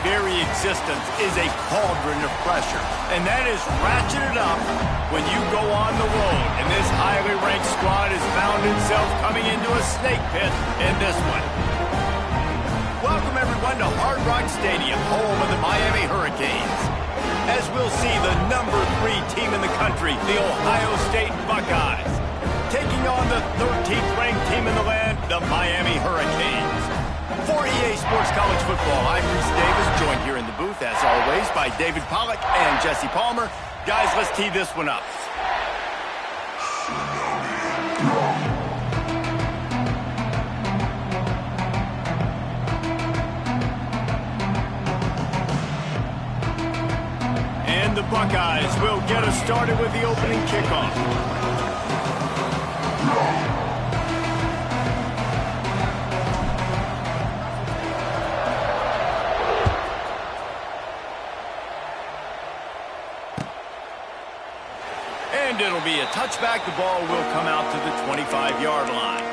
very existence is a cauldron of pressure, and that is ratcheted up when you go on the road, and this highly ranked squad has found itself coming into a snake pit in this one. Welcome, everyone, to Hard Rock Stadium, home of the Miami Hurricanes. As we'll see the number 3 team in the country, the Ohio State Buckeyes, taking on the 13th ranked team in the land, the Miami Hurricanes. For EA Sports College Football, I'm Reese Davis, joined here in the booth, as always, by David Pollack and Jesse Palmer. Guys, let's tee this one up. And the Buckeyes will get us started with the opening kickoff. And it'll be a touchback. The ball will come out to the 25-yard line.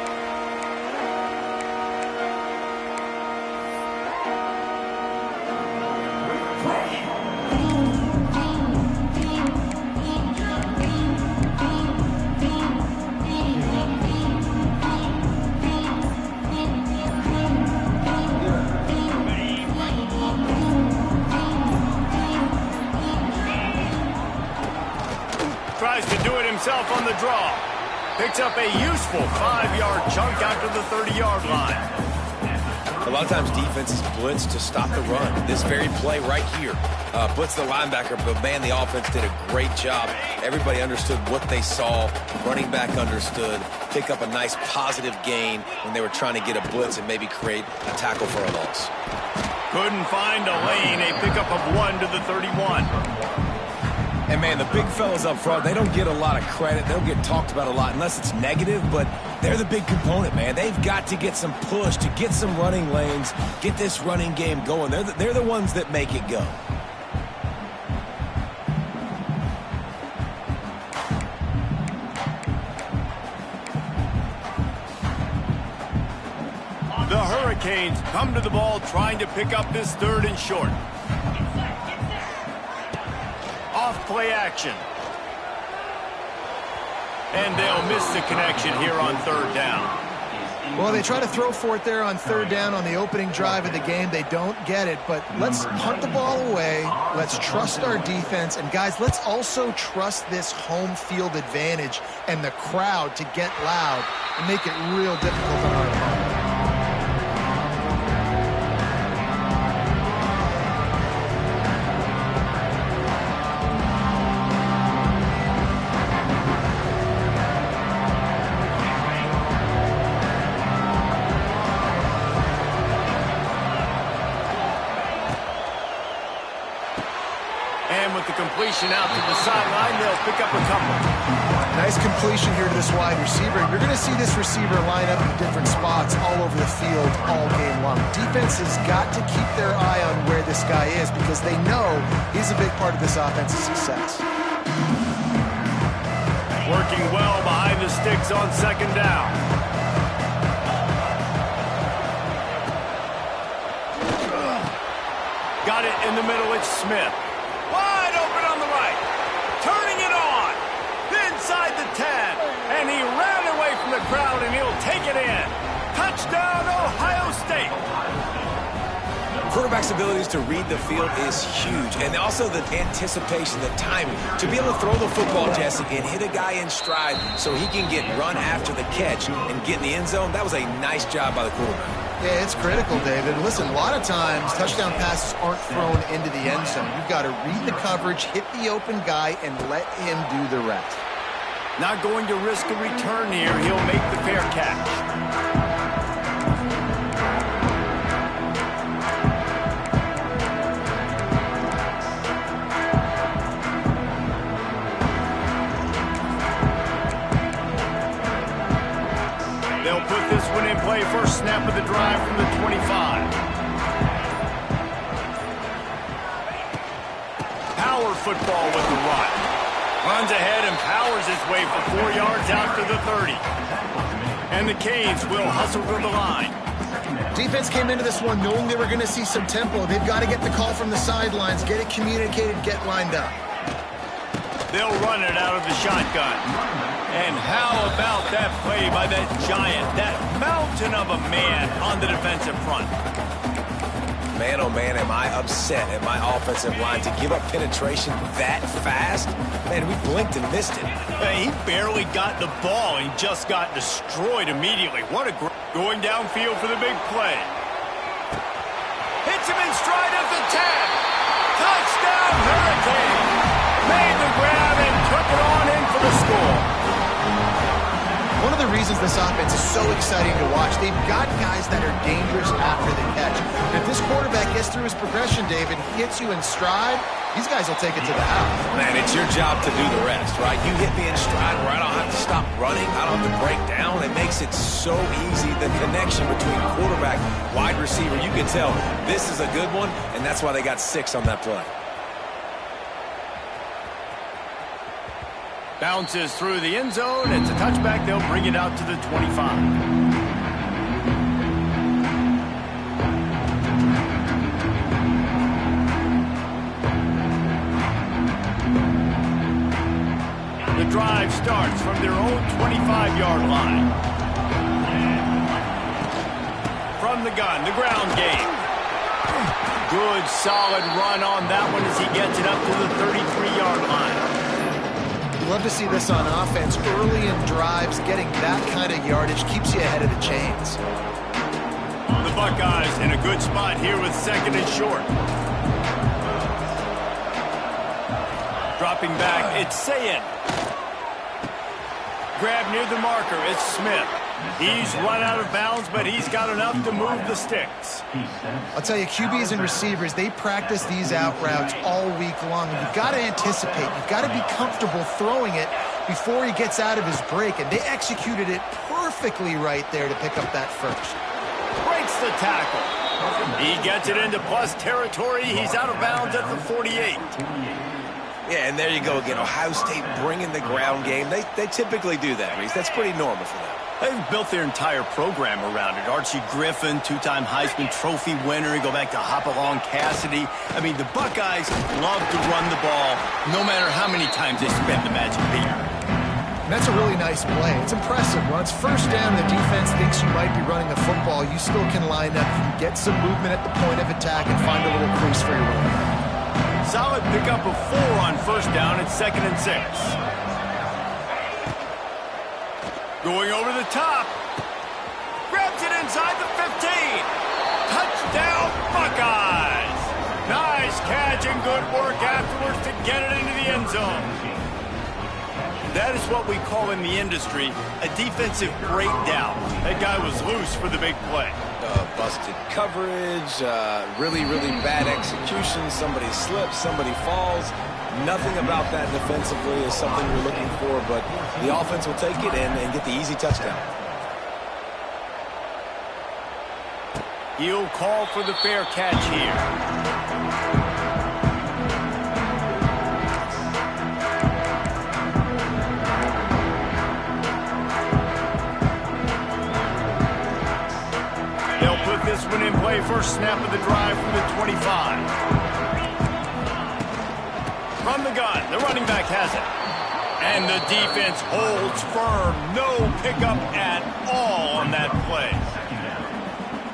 Tries to do it himself on the draw. Picks up a useful 5-yard chunk out to the 30-yard line. A lot of times defenses blitz to stop the run. This very play right here, blitz the linebacker, but man, the offense did a great job. Everybody understood what they saw. Running back understood. Pick up a nice positive gain when they were trying to get a blitz and maybe create a tackle for a loss. Couldn't find a lane. A pickup of 1 to the 31. And, man, the big fellas up front, they don't get a lot of credit. They'll get talked about a lot unless it's negative, but they're the big component, man. They've got to get some push, to get some running lanes, get this running game going. They're the ones that make it go. The Hurricanes come to the ball trying to pick up this 3rd and short. Off-play action. And they'll miss the connection here on 3rd down. Well, they try to throw for it there on 3rd down on the opening drive of the game. They don't get it, but let's punt the ball away. Let's trust our defense. And, guys, let's also trust this home field advantage and the crowd to get loud and make it real difficult on our opponent. Completion out to the sideline. They'll pick up a couple. Nice completion here to this wide receiver. You're going to see this receiver line up in different spots all over the field all game long. Defense has got to keep their eye on where this guy is because they know he's a big part of this offense's success. Working well behind the sticks on 2nd down. Got it in the middle. It's Smith. Wide open on the right. Turning it on. Inside the 10. And he ran away from the crowd, and he'll take it in. Touchdown, Ohio State. Quarterback's abilities to read the field is huge. And also the anticipation, the timing. To be able to throw the football, Jesse, and hit a guy in stride so he can get run after the catch and get in the end zone, that was a nice job by the quarterback. Yeah, it's critical, David. Listen, a lot of times touchdown passes aren't thrown into the end zone. You've got to read the coverage, hit the open guy, and let him do the rest. Not going to risk a return here. He'll make the fair catch. They'll put this one in play. First snap of the drive from the 25. Power football with the run. Runs ahead and powers his way for 4 yards out to the 30. And the Canes will hustle to the line. Defense came into this one knowing they were going to see some tempo. They've got to get the call from the sidelines, get it communicated, get lined up. They'll run it out of the shotgun. And how about that play by that giant, that mountain of a man on the defensive front? Man, oh man, am I upset at my offensive line to give up penetration that fast? Man, we blinked and missed it. He barely got the ball and just got destroyed immediately. What a going downfield for the big play. Hits him in stride at the 10. Touchdown, Hurricane. Made the grab and took it on in for the score. One of the reasons this offense is so exciting to watch, they've got guys that are dangerous after the catch. And if this quarterback gets through his progression, David, hits you in stride, these guys will take it to the house. Man, it's your job to do the rest, right? You hit me in stride where I don't have to stop running. I don't have to break down. It makes it so easy. The connection between quarterback, wide receiver, you can tell this is a good one, and that's why they got 6 on that play. Bounces through the end zone. It's a touchback. They'll bring it out to the 25. The drive starts from their own 25-yard line. From the gun, the ground game. Good, solid run on that one as he gets it up to the 33-yard line. Love to see this on offense. Early in drives, getting that kind of yardage keeps you ahead of the chains. The Buckeyes in a good spot here with 2nd and short. Dropping back, it's Sayin. Grab near the marker, it's Smith. He's run out of bounds, but he's got enough to move the sticks. I'll tell you, QBs and receivers, they practice these out routes all week long. And you've got to anticipate. You've got to be comfortable throwing it before he gets out of his break. And they executed it perfectly right there to pick up that first. Breaks the tackle. He gets it into plus territory. He's out of bounds at the 48. Yeah, and there you go again. Ohio State bringing the ground game. They typically do that, Reese. That's pretty normal for them. They've built their entire program around it. Archie Griffin, 2-time Heisman Trophy winner. You go back to Hopalong Cassidy. I mean, the Buckeyes love to run the ball no matter how many times they spend the magic beat. And that's a really nice play. It's impressive. When it's first down, the defense thinks you might be running the football. You still can line up, you can get some movement at the point of attack and find a little crease for your run. Solid pickup of 4 on first down. It's 2nd and 6. Going over the top. Grabs it inside the 15. Touchdown, Buckeyes. Nice catch and good work afterwards to get it into the end zone. That is what we call in the industry a defensive breakdown. That guy was loose for the big play. Busted coverage, really, really bad execution. Somebody slips, somebody falls. Nothing about that defensively is something we're looking for, but the offense will take it and get the easy touchdown. He'll call for the fair catch here. This one in play, first snap of the drive from the 25. From the gun, the running back has it. And the defense holds firm. No pickup at all on that play.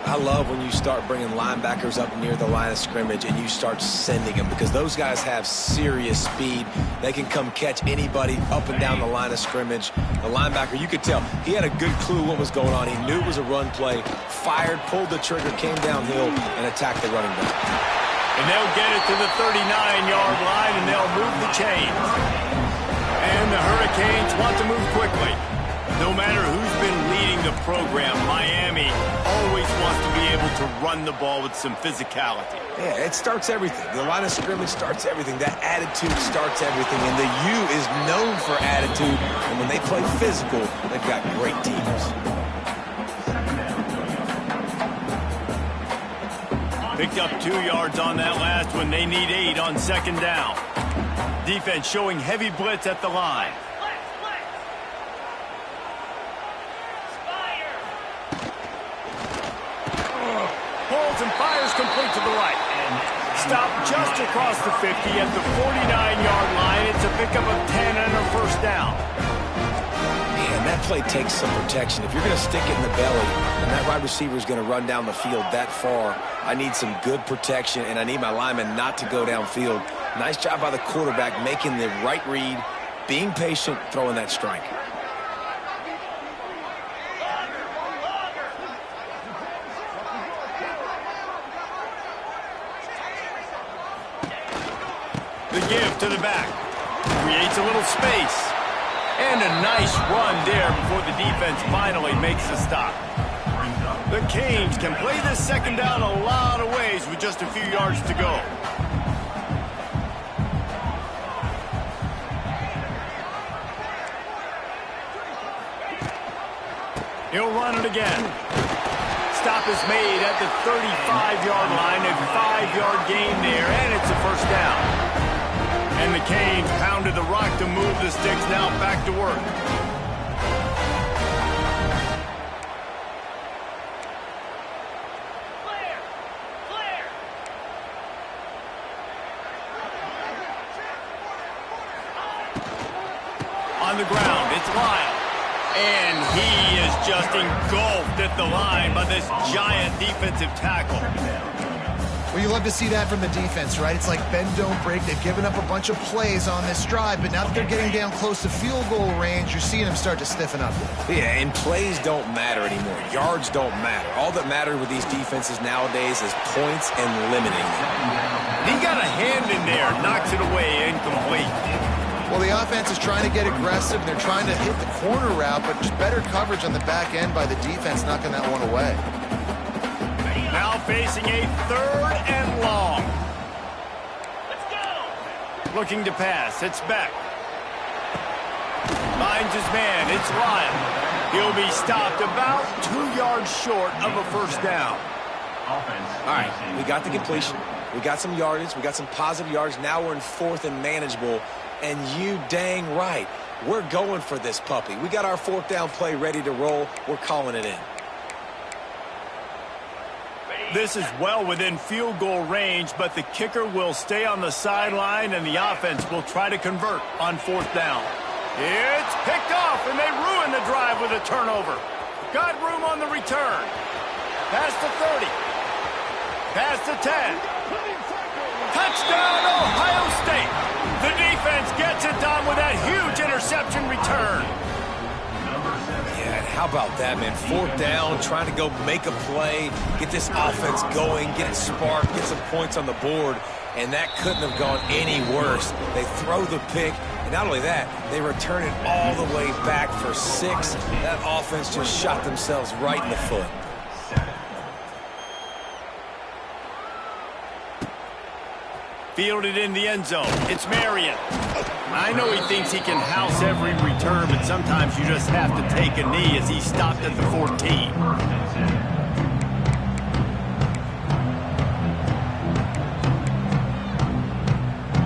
I love when you start bringing linebackers up near the line of scrimmage and you start sending them because those guys have serious speed. They can come catch anybody up and down the line of scrimmage. The linebacker, you could tell, he had a good clue what was going on. He knew it was a run play, fired, pulled the trigger, came downhill, and attacked the running back. And they'll get it to the 39-yard line, and they'll move the chains. And the Hurricanes want to move quickly. No matter who's been leading the program, Miami always wants to be able to run the ball with some physicality. Yeah, it starts everything. The line of scrimmage starts everything. That attitude starts everything. And the U is known for attitude. And when they play physical, they've got great teams. Picked up 2 yards on that last one. They need 8 on second down. Defense showing heavy blitz at the line. rolls and fires complete to the right. Stop just across the 50 at the 49-yard line. It's a pickup of 10 and a first down. Man, that play takes some protection. If you're going to stick it in the belly and that wide receiver is going to run down the field that far, I need some good protection, and I need my lineman not to go downfield. Nice job by the quarterback making the right read, being patient, throwing that strike. The give to the back. Creates a little space. And a nice run there before the defense finally makes the stop. The Canes can play this second down a lot of ways with just a few yards to go. He'll run it again. Stop is made at the 35-yard line. A 5-yard gain there, and it's a first down. And the Canes pounded the rock to move the sticks. Now back to work. On the ground, it's Lyle. And he is just engulfed at the line by this giant defensive tackle. Well, you love to see that from the defense, right? It's like bend, don't break. They've given up a bunch of plays on this drive, but now that they're getting down close to field goal range, you're seeing them start to stiffen up. Yeah, and plays don't matter anymore. Yards don't matter. All that matters with these defenses nowadays is points and limiting them. He got a hand in there, knocks it away, incomplete. Well, the offense is trying to get aggressive. They're trying to hit the corner route, but just better coverage on the back end by the defense, knocking that one away. Now facing a third and long. Let's go. Looking to pass. It's Beck. Finds his man. It's Lyle. He'll be stopped about 2 yards short of a first down. All right, we got the completion. We got some yardage. We got some positive yards. Now we're in fourth and manageable. And you dang right, we're going for this puppy. We got our fourth down play ready to roll. We're calling it in. This is well within field goal range, but the kicker will stay on the sideline, and the offense will try to convert on fourth down. It's picked off, and they ruin the drive with a turnover. Got room on the return. Past the 30. Past the 10. Touchdown, Ohio State. The defense gets it done with that huge interception return. Yeah, and how about that, man? Fourth down, trying to go make a play, get this offense going, get it sparked, get some points on the board, and that couldn't have gone any worse. They throw the pick, and not only that, they return it all the way back for 6. That offense just shot themselves right in the foot. Fielded in the end zone. It's Marion. I know he thinks he can house every return, but sometimes you just have to take a knee as he stopped at the 14.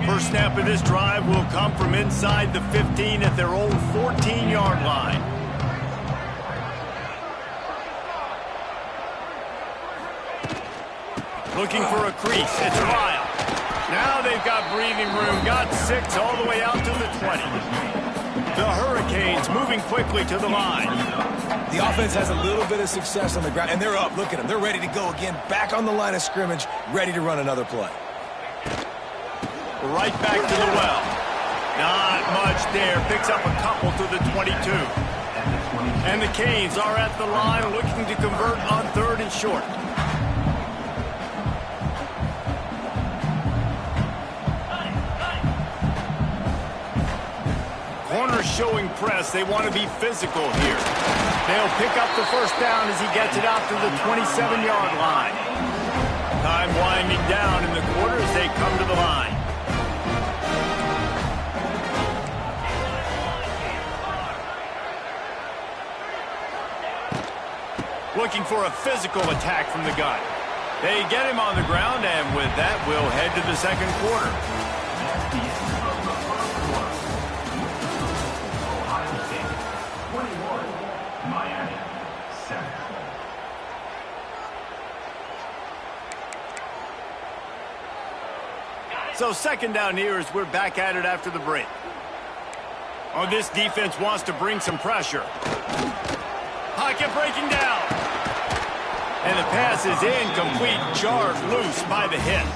First snap of this drive will come from inside the 15 at their own 14-yard line. Looking for a crease. It's Lyle. Now they've got breathing room. Got 6 all the way out to the 20. The Hurricanes moving quickly to the line. The offense has a little bit of success on the ground, and they're up. Look at them. They're ready to go again. Back on the line of scrimmage, ready to run another play. Right back to the well. Not much there. Picks up a couple to the 22. And the Canes are at the line looking to convert on 3rd and short. Corner showing press. They want to be physical here. They'll pick up the first down as he gets it out to the 27-yard line. Time winding down in the quarter as they come to the line. Looking for a physical attack from the gun. They get him on the ground, and with that, we'll head to the second quarter. So second down here as we're back at it after the break. Oh, this defense wants to bring some pressure. Pocket breaking down. And the pass is incomplete, jarred loose by the hit.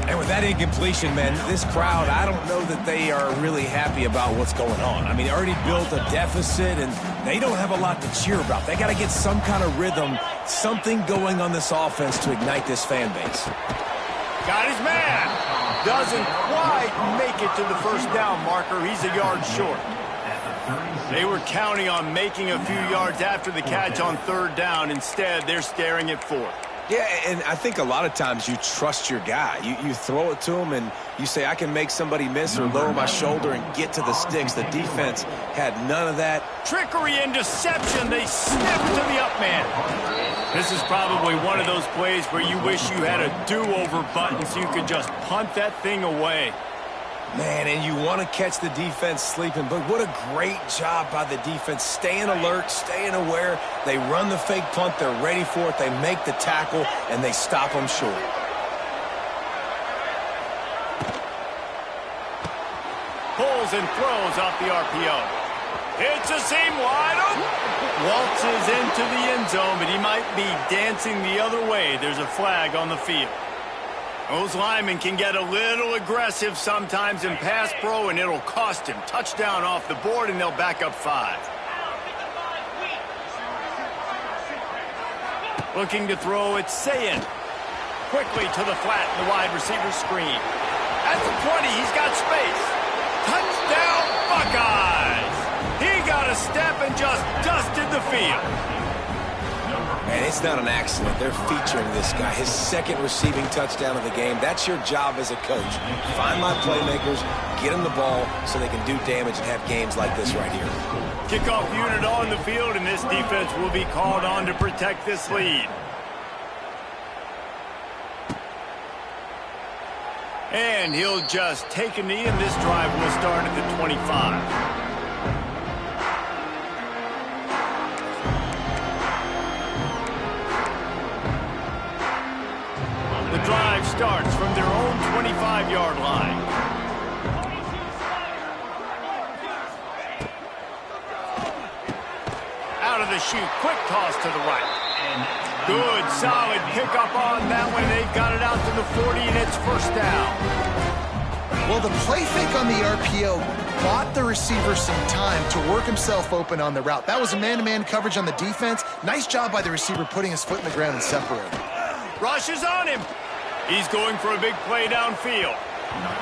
And with that incompletion, man, this crowd, I don't know that they are really happy about what's going on. I mean, they already built a deficit, and they don't have a lot to cheer about. They got to get some kind of rhythm, something going on this offense to ignite this fan base. Got his man. Doesn't quite make it to the first down marker. He's a yard short. They were counting on making a few yards after the catch on third down. Instead, they're staring at fourth. Yeah, and I think a lot of times you trust your guy. You throw it to him and you say, I can make somebody miss or lower my shoulder and get to the sticks. The defense had none of that. Trickery and deception. They snipped to the up man. This is probably one of those plays where you wish you had a do-over button so you could just punt that thing away. Man, and you want to catch the defense sleeping, but what a great job by the defense. Staying alert, staying aware. They run the fake punt. They're ready for it. They make the tackle, and they stop them short. Pulls and throws off the RPO. It's a seam wide open. Waltzes into the end zone, but he might be dancing the other way. There's a flag on the field. Those linemen can get a little aggressive sometimes in pass pro, and it'll cost him. Touchdown off the board, and they'll back up 5. Looking to throw, it's Sayin. Quickly to the flat, the wide receiver screen. At the 20, he's got space. Touchdown, Buckeyes! He got a step and just dusted the field. And it's not an accident. They're featuring this guy. His second receiving touchdown of the game. That's your job as a coach. Find my playmakers, get them the ball so they can do damage and have games like this right here. Kickoff unit on the field, and this defense will be called on to protect this lead. And he'll just take a knee, and this drive will start at the 25. The drive starts from their own 25-yard line. Out of the chute, quick toss to the right. Good, solid pickup on that one. They've got it out to the 40, and it's first down. Well, the play fake on the RPO bought the receiver some time to work himself open on the route. That was a man-to-man coverage on the defense. Nice job by the receiver putting his foot in the ground and separating. Rush is on him. He's going for a big play downfield.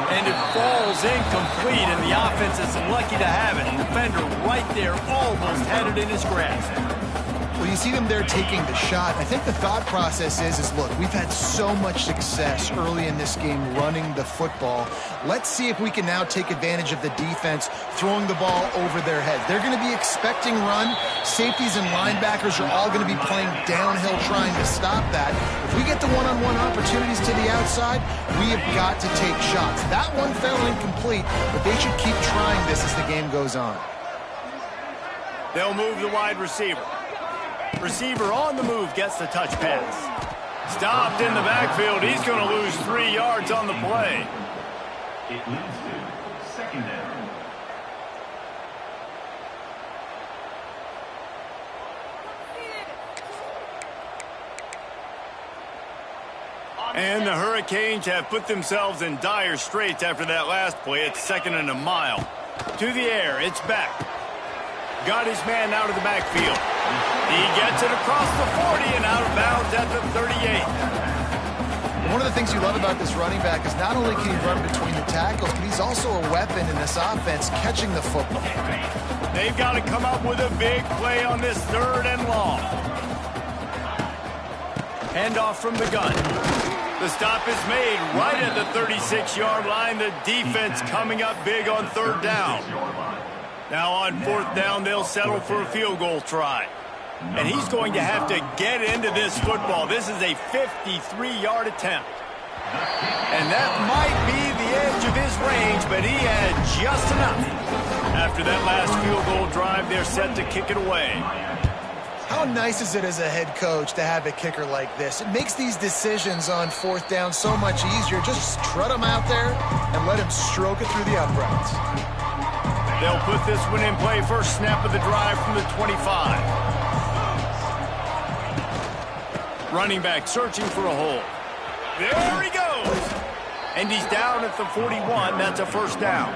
And it falls incomplete, and the offense is lucky to have it. The defender right there almost had it in his grasp. Well, you see them there taking the shot. I think the thought process is look, we've had so much success early in this game running the football. Let's see if we can now take advantage of the defense throwing the ball over their head. They're going to be expecting run. Safeties and linebackers are all going to be playing downhill trying to stop that. If we get the one-on-one opportunities to the outside, we have got to take shots. That one fell incomplete, but they should keep trying this as the game goes on. They'll move the wide receiver. Receiver on the move gets the touch pass. Stopped in the backfield. He's going to lose 3 yards on the play. It leads to second down. And the Hurricanes have put themselves in dire straits after that last play. It's second and a mile. To the air, it's back. Got his man out of the backfield. He gets it across the 40 and out of bounds at the 38. One of the things you love about this running back is not only can he run between the tackles, but he's also a weapon in this offense catching the football. They've got to come up with a big play on this third and long. Handoff from the gun. The stop is made right at the 36-yard line. The defense coming up big on third down. Now on fourth down, they'll settle for a field goal try. And he's going to have to get into this football. This is a 53-yard attempt. And that might be the edge of his range, but he had just enough. After that last field goal drive, they're set to kick it away. How nice is it as a head coach to have a kicker like this? It makes these decisions on 4th down so much easier. Just strut him out there and let him stroke it through the uprights. They'll put this one in play. First snap of the drive from the 25. Running back searching for a hole. There he goes. And he's down at the 41. That's a first down.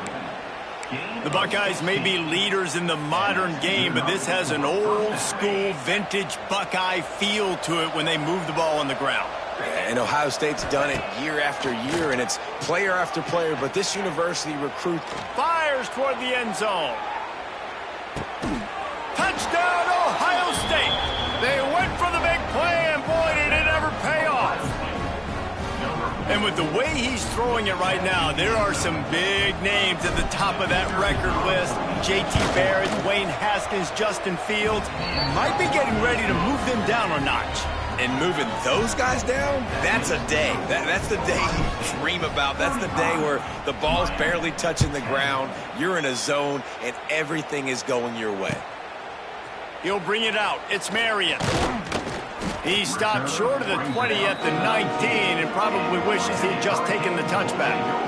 The Buckeyes may be leaders in the modern game, but this has an old-school, vintage Buckeye feel to it when they move the ball on the ground. And Ohio State's done it year after year, and it's player after player, but this university recruit fires toward the end zone. Touchdown, Ohio State. They went for the big play, and boy, did it ever pay off. And with the way he's throwing it right now, there are some big names at the top of that record list. J.T. Barrett, Wayne Haskins, Justin Fields might be getting ready to move them down a notch. and moving those guys down, that's a day. That's the day you dream about. That's the day where the ball's barely touching the ground, you're in a zone, and everything is going your way. He'll bring it out. It's Marion. He stopped short of the 20 at the 19 and probably wishes he'd just taken the touchback.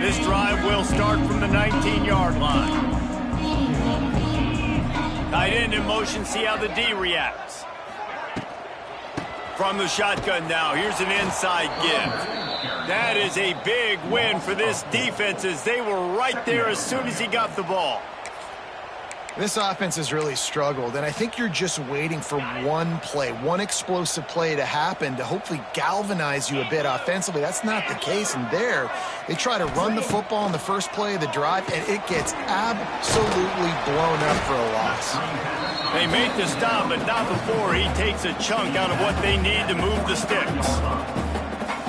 This drive will start from the 19-yard line. Tight end in motion, see how the D reacts. From the shotgun now, here's an inside give. That is a big win for this defense as they were right there as soon as he got the ball. This offense has really struggled, and I think you're just waiting for one play, one explosive play to happen to hopefully galvanize you a bit offensively. That's not the case, and there they try to run the football in the first play of the drive, and it gets absolutely blown up for a loss. They make the stop, but not before he takes a chunk out of what they need to move the sticks.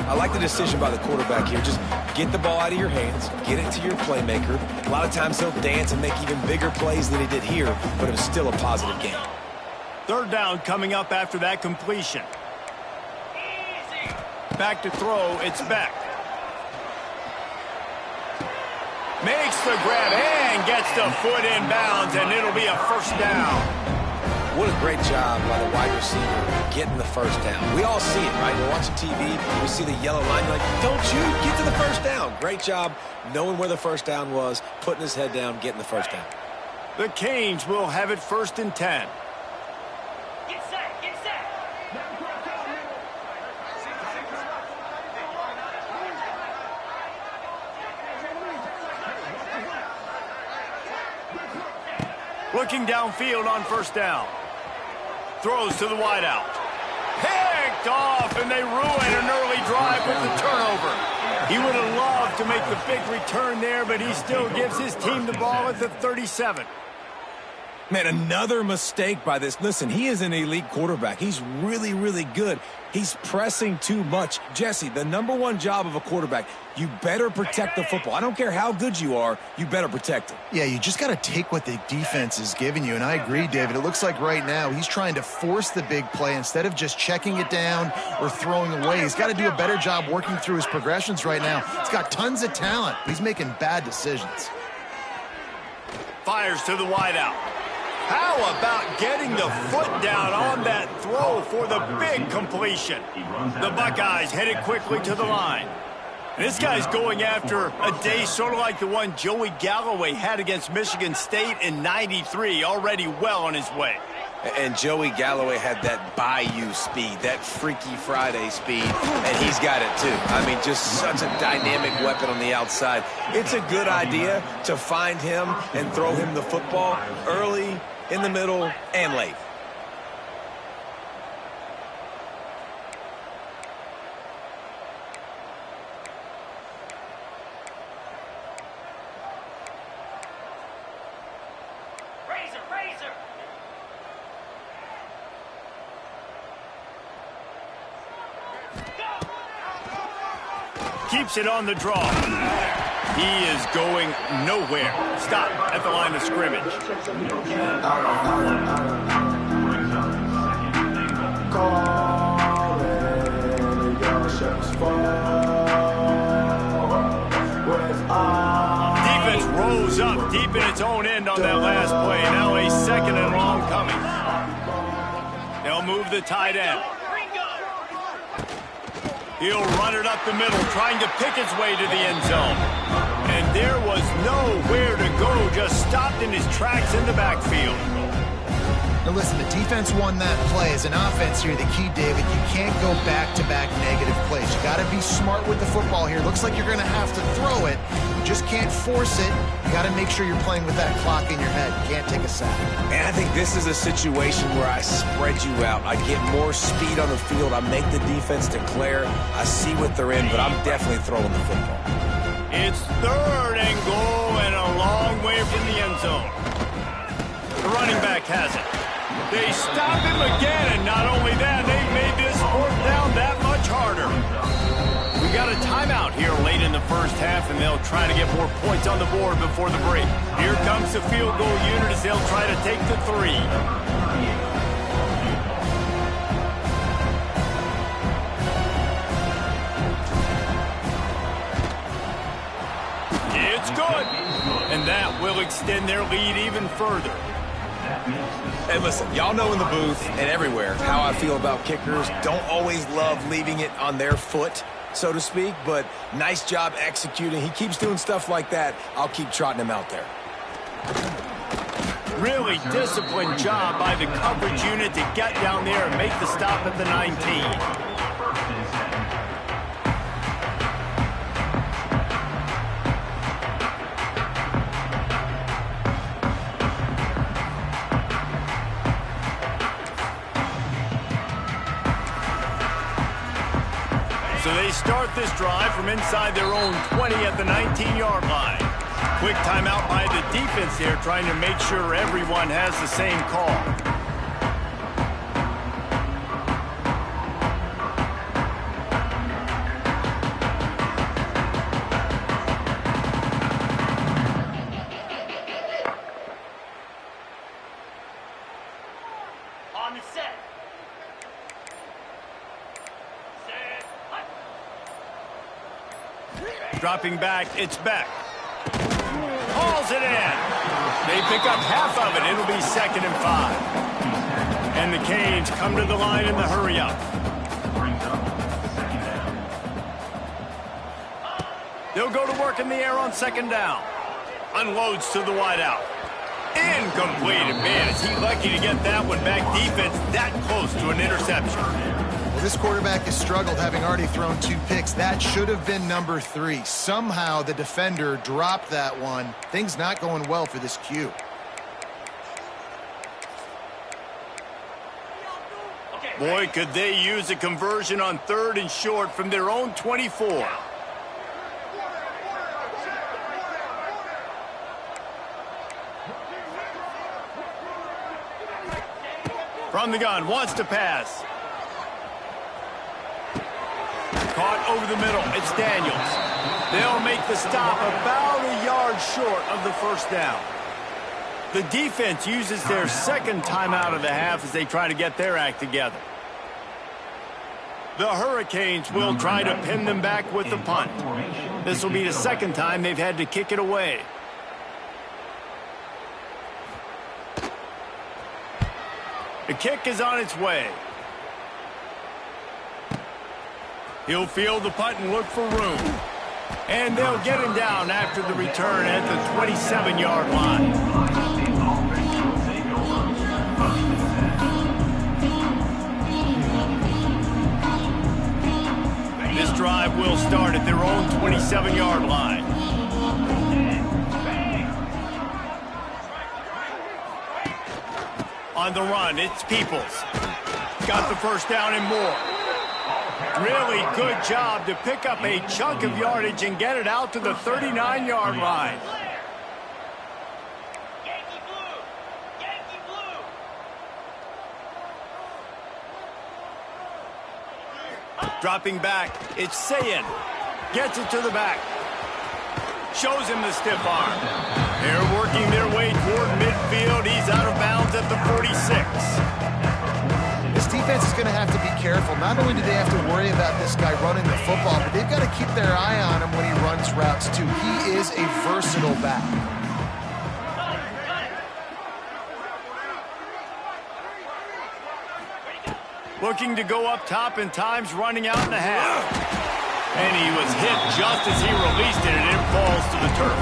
I like the decision by the quarterback here. Just get the ball out of your hands, get it to your playmaker. A lot of times he'll dance and make even bigger plays than he did here, but it was still a positive game. Third down coming up after that completion. Back to throw, it's Beck. Makes the grab and gets the foot in bounds, and it'll be a first down. What a great job by the wide receiver getting the first down. We all see it, right? We're watching TV, we see the yellow line, you're like, don't shoot, get to the first down. Great job knowing where the first down was, putting his head down, getting the first down. The Canes will have it 1st and 10. Get set, get set. Looking downfield on first down. Throws to the wideout. Picked off, and they ruin an early drive with the turnover. He would have loved to make the big return there, but he still gives his team the ball at the 37. Man, another mistake by this. Listen, he is an elite quarterback. He's really, really good. He's pressing too much. Jesse, the #1 job of a quarterback, you better protect the football. I don't care how good you are, you better protect it. Yeah, you just got to take what the defense is giving you, and I agree, David. It looks like right now he's trying to force the big play instead of just checking it down or throwing away. He's got to do a better job working through his progressions right now. He's got tons of talent. He's making bad decisions. Fires to the wideout. How about getting the foot down on that throw for the big completion? The Buckeyes headed quickly to the line. This guy's going after a day sort of like the one Joey Galloway had against Michigan State in '93, already well on his way. And Joey Galloway had that Bayou speed, that Freaky Friday speed, and he's got it too. I mean, just such a dynamic weapon on the outside. It's a good idea to find him and throw him the football early, in the middle, and late. Razor, razor. Keeps it on the draw. He is going nowhere. Stop at the line of scrimmage. move the tight end. He'll run it up the middle, trying to pick his way to the end zone. And there was nowhere to go, just stopped in his tracks in the backfield. Now listen, the defense won that play. As an offense here, the key, David, you can't go back-to-back negative plays. You got to be smart with the football here. Looks like you're going to have to throw it. You just can't force it. You got to make sure you're playing with that clock in your head. You can't take a sack. And I think this is a situation where I spread you out. I get more speed on the field. I make the defense declare. I see what they're in, but I'm definitely throwing the football. It's 3rd and goal and a long way from the end zone. The running back has it. They stop him again, and not only that, they've made this 4th down that much harder. We got a timeout here late in the first half, and they'll try to get more points on the board before the break. Here comes the field goal unit as they'll try to take the 3. It's good, and that will extend their lead even further. Hey, listen, y'all know in the booth and everywhere how I feel about kickers. Don't always love leaving it on their foot, so to speak, but nice job executing. He keeps doing stuff like that. I'll keep trotting him out there. Really disciplined job by the coverage unit to get down there and make the stop at the 19. So they start this drive from inside their own 20 at the 19-yard line. Quick timeout by the defense here, trying to make sure everyone has the same call. On the set. Dropping back, it's Beck. Hauls it in. They pick up half of it. It'll be 2nd and 5. And the Canes come to the line in the hurry-up. They'll go to work in the air on 2nd down. Unloads to the wideout. Incomplete. And man, is he lucky to get that one back. Defense that close to an interception. Well, this quarterback has struggled, having already thrown 2 picks. That should have been number 3. Somehow the defender dropped that one. Things not going well for this Q. Boy, could they use a conversion on 3rd and short from their own 24. From the gun, wants to pass. Caught over the middle. It's Daniels. They'll make the stop about a yard short of the 1st down. The defense uses their 2nd timeout of the half as they try to get their act together. The Hurricanes will try to pin them back with the punt. This will be the 2nd time they've had to kick it away. The kick is on its way. He'll field the punt and look for room. And they'll get him down after the return at the 27-yard line. This drive will start at their own 27-yard line. On the run, it's Peoples. Got the 1st down and more. Really good job to pick up a chunk of yardage and get it out to the 39-yard line. Yankee blue! Yankee blue! Dropping back, it's Sayin. Gets it to the back. Shows him the stiff arm. They're working their way toward midfield. He's out of bounds at the 46. This defense is going to have to be careful. Not only do they have to worry about this guy running the football, but they've got to keep their eye on him when he runs routes too. He is a versatile back. Looking to go up top, and time's running out in the half. And he was hit just as he released it, and it falls to the turf.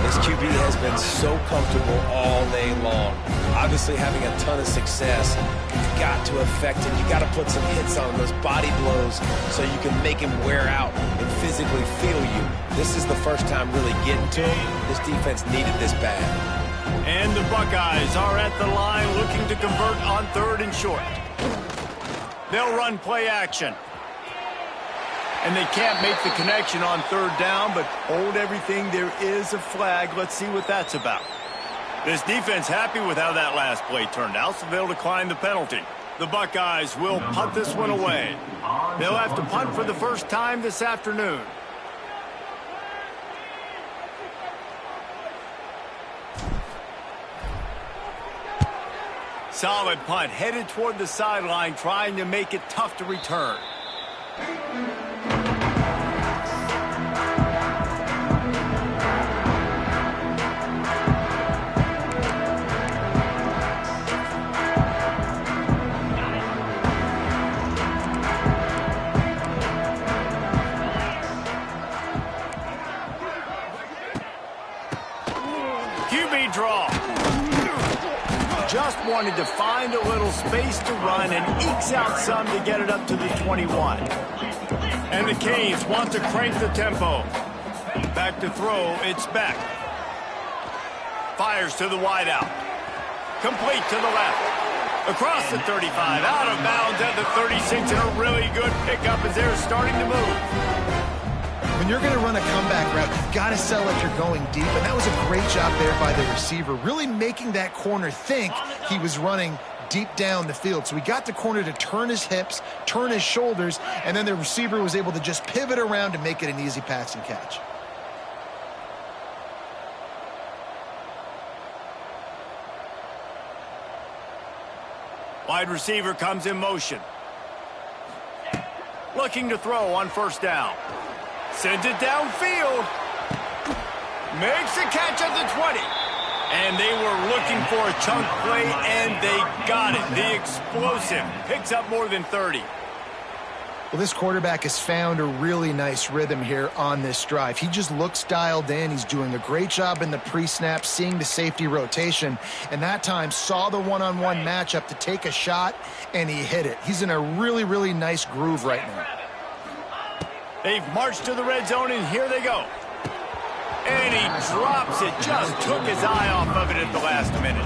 This QB has been so comfortable all day long. Obviously having a ton of success. You've got to affect him. You've got to put some hits on those body blows so you can make him wear out and physically feel you. This is the first time really getting to him. This defense needed this bad. And the Buckeyes are at the line looking to convert on 3rd and short. They'll run play action. And they can't make the connection on 3rd down, but hold everything. There is a flag. Let's see what that's about. This defense happy with how that last play turned out, so they'll decline the penalty. The Buckeyes will punt this one away. They'll have to punt for the first time this afternoon. Solid punt, headed toward the sideline, trying to make it tough to return. QB draw. Just wanted to find a little space to run and ekes out some to get it up to the 21. And the Canes want to crank the tempo. Back to throw, it's Beck. Fires to the wideout. Complete to the left. Across the 35, out of bounds at the 36, and a really good pickup as they're starting to move. When you're going to run a comeback route, you've got to sell like you're going deep, and that was a great job there by the receiver, really making that corner think he was running deep down the field. So he got the corner to turn his hips, turn his shoulders, and then the receiver was able to just pivot around to make it an easy pass and catch. Wide receiver comes in motion. Looking to throw on 1st down. Sends it downfield. Makes a catch at the 20. And they were looking for a chunk play, and they got it. The explosive picks up more than 30. Well, this quarterback has found a really nice rhythm here on this drive. He just looks dialed in. He's doing a great job in the pre-snap, seeing the safety rotation, and that time saw the one-on-one matchup to take a shot, and he hit it. He's in a really, really nice groove right now. They've marched to the red zone, and here they go. And he drops it. Just took his eye off of it at the last minute.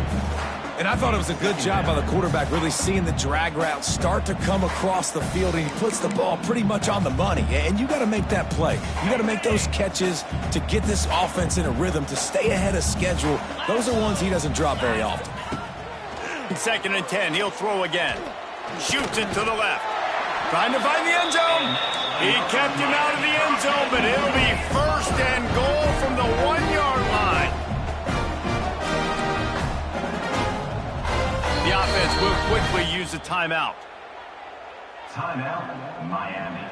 And I thought it was a good job by the quarterback really seeing the drag route start to come across the field, and he puts the ball pretty much on the money. And you got to make that play. You got to make those catches to get this offense in a rhythm, to stay ahead of schedule. Those are ones he doesn't drop very often. 2nd and 10. He'll throw again. Shoots it to the left. Trying to find the end zone. He kept him out of the end zone, but it'll be 1st and goal from the 1-yard line. The offense will quickly use a timeout. Timeout, Miami.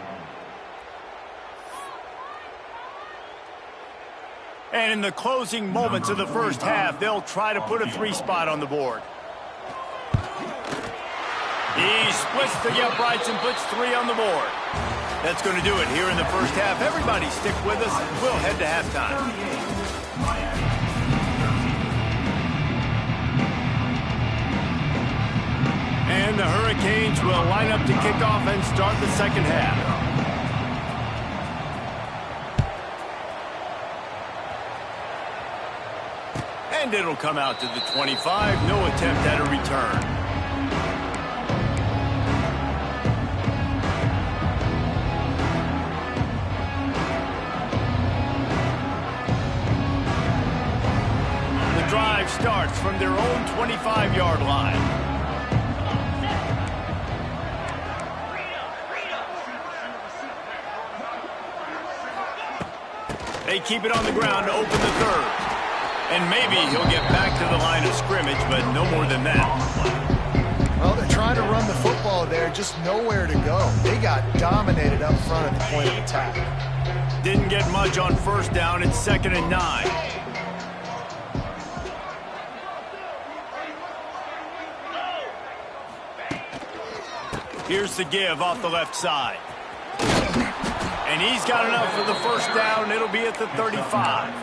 And in the closing moments of the first half, they'll try to put a 3-spot on the board. He splits the uprights and puts 3 on the board. That's going to do it here in the first half. Everybody stick with us. We'll head to halftime. And the Hurricanes will line up to kick off and start the second half. And it'll come out to the 25. No attempt at a return. Drive starts from their own 25-yard line. They keep it on the ground to open the 3rd. And maybe he'll get back to the line of scrimmage, but no more than that. Well, they're trying to run the football there, just nowhere to go. They got dominated up front at the point of attack. Didn't get much on 1st down. It's 2nd and 9. Here's the give off the left side. And he's got enough for the first down. It'll be at the 35.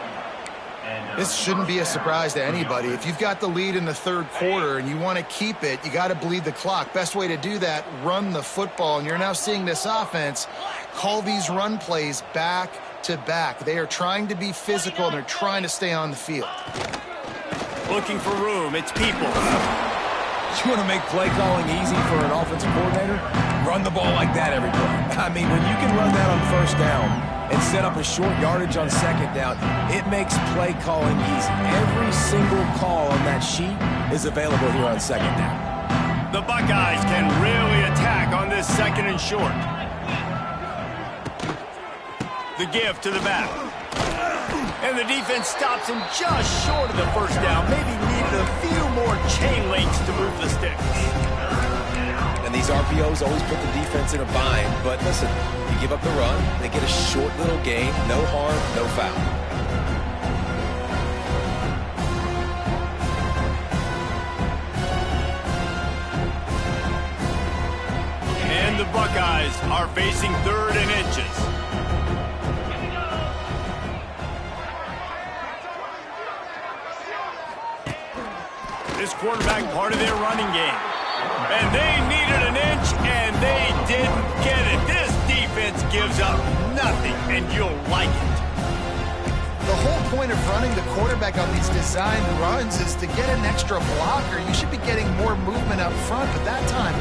This shouldn't be a surprise to anybody. If you've got the lead in the third quarter and you want to keep it, you got to bleed the clock. Best way to do that, run the football. And you're now seeing this offense call these run plays back to back. They are trying to be physical, and they're trying to stay on the field. Looking for room. It's People. You want to make play calling easy for an offensive coordinator? Run the ball like that every play. I mean, when you can run that on first down and set up a short yardage on second down, it makes play calling easy. Every single call on that sheet is available here on second down. The Buckeyes can really attack on this second and short. The give to the back. And the defense stops him just short of the first down. Maybe needed a few more chain links to move the sticks. And these RPOs always put the defense in a bind. But listen, you give up the run, they get a short little gain. No harm, no foul. And the Buckeyes are facing 3rd and inches. This quarterback part of their running game. And they needed an inch, and they didn't get it. This defense gives up nothing, and you'll like it. The whole point of running the quarterback on these designed runs is to get an extra blocker. You should be getting more movement up front, but that time,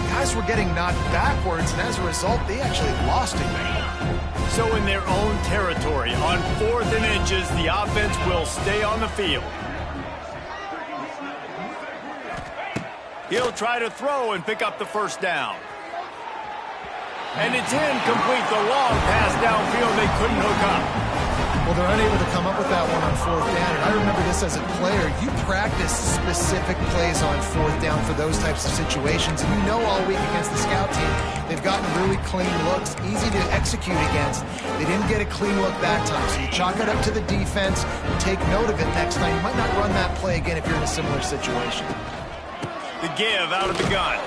guys were getting knocked backwards, and as a result, they actually lost it. So in their own territory, on 4th and inches, the offense will stay on the field. He'll try to throw and pick up the first down. And it's incomplete. The long pass downfield, they couldn't hook up. Well, they're unable to come up with that one on 4th down. And I remember this as a player. You practice specific plays on 4th down for those types of situations. And you know all week against the scout team, they've gotten really clean looks, easy to execute against. They didn't get a clean look that time. So you chalk it up to the defense and take note of it next time. You might not run that play again if you're in a similar situation. The give out of the gun.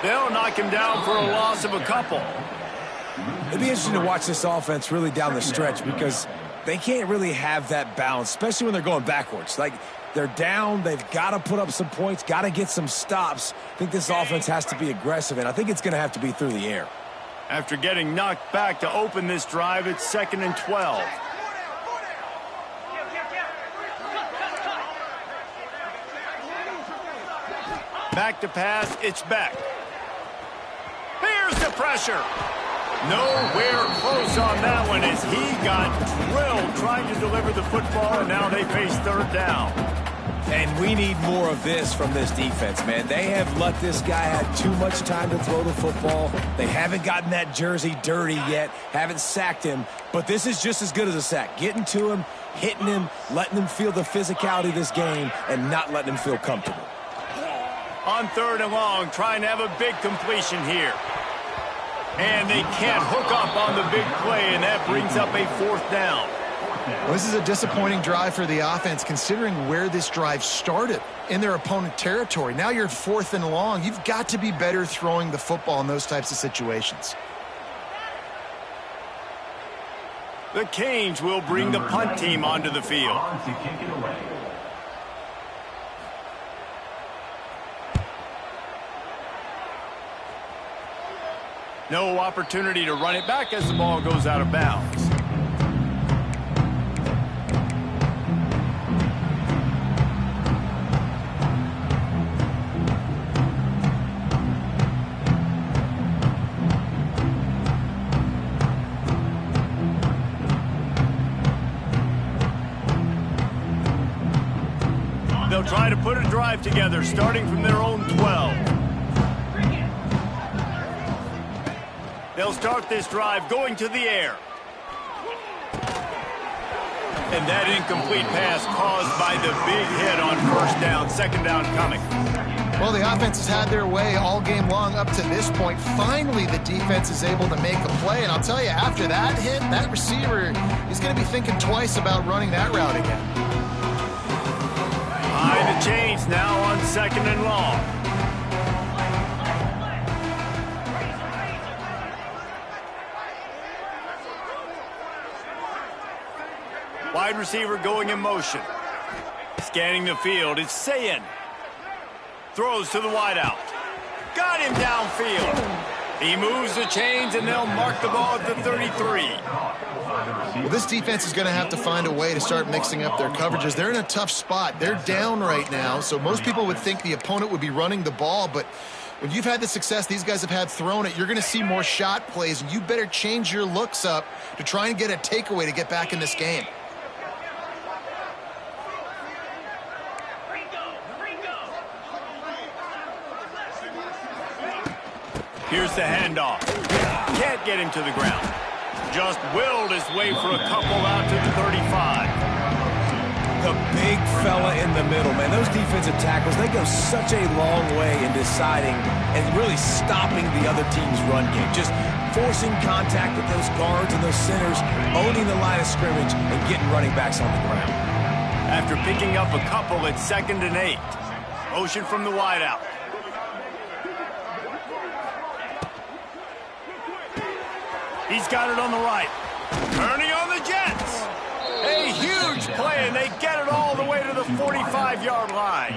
They'll knock him down for a loss of a couple. It'd be interesting to watch this offense really down the stretch because they can't really have that balance, especially when they're going backwards. Like, they're down, they've got to put up some points, got to get some stops. I think this offense has to be aggressive, and I think it's going to have to be through the air. After getting knocked back to open this drive, it's 2nd and 12. Back to pass, it's Beck. Here's the pressure. Nowhere close on that one as he got drilled trying to deliver the football, and now they face 3rd down. And we need more of this from this defense, man. They have let this guy have too much time to throw the football. They haven't gotten that jersey dirty yet, haven't sacked him, but this is just as good as a sack. Getting to him, hitting him, letting him feel the physicality of this game, and not letting him feel comfortable. On 3rd and long, trying to have a big completion here. And they can't hook up on the big play, and that brings up a 4th down. Well, this is a disappointing drive for the offense, considering where this drive started in their opponent territory. Now you're 4th and long. You've got to be better throwing the football in those types of situations. The Canes will bring the punt team onto the field. To kick it away. No opportunity to run it back as the ball goes out of bounds. They'll try to put a drive together, starting from their own 12. They'll start this drive going to the air. And that incomplete pass caused by the big hit on 1st down, 2nd down coming. Well, the offense has had their way all game long up to this point. Finally, the defense is able to make a play. And I'll tell you, after that hit, that receiver is going to be thinking twice about running that route again. Behind the chains now on 2nd and long. wide receiver going in motion. Scanning the field, it's Sayin. Throws to the wideout. Got him downfield. He moves the chains, and they'll mark the ball at the 33. Well, this defense is going to have to find a way to start mixing up their coverages. They're in a tough spot. They're down right now, so most people would think the opponent would be running the ball, but when you've had the success these guys have had throwing it, you're going to see more shot plays, and you better change your looks up to try and get a takeaway to get back in this game. Here's the handoff. Can't get him to the ground. Just willed his way for a couple out to the 35. The big fella in the middle, man. Those defensive tackles, they go such a long way in deciding and really stopping the other team's run game. Just forcing contact with those guards and those centers, owning the line of scrimmage, and getting running backs on the ground. After picking up a couple, it's 2nd and 8. Motion from the wideout. He's got it on the right. Turning on the Jets. A huge play, and they get it all the way to the 45-yard line.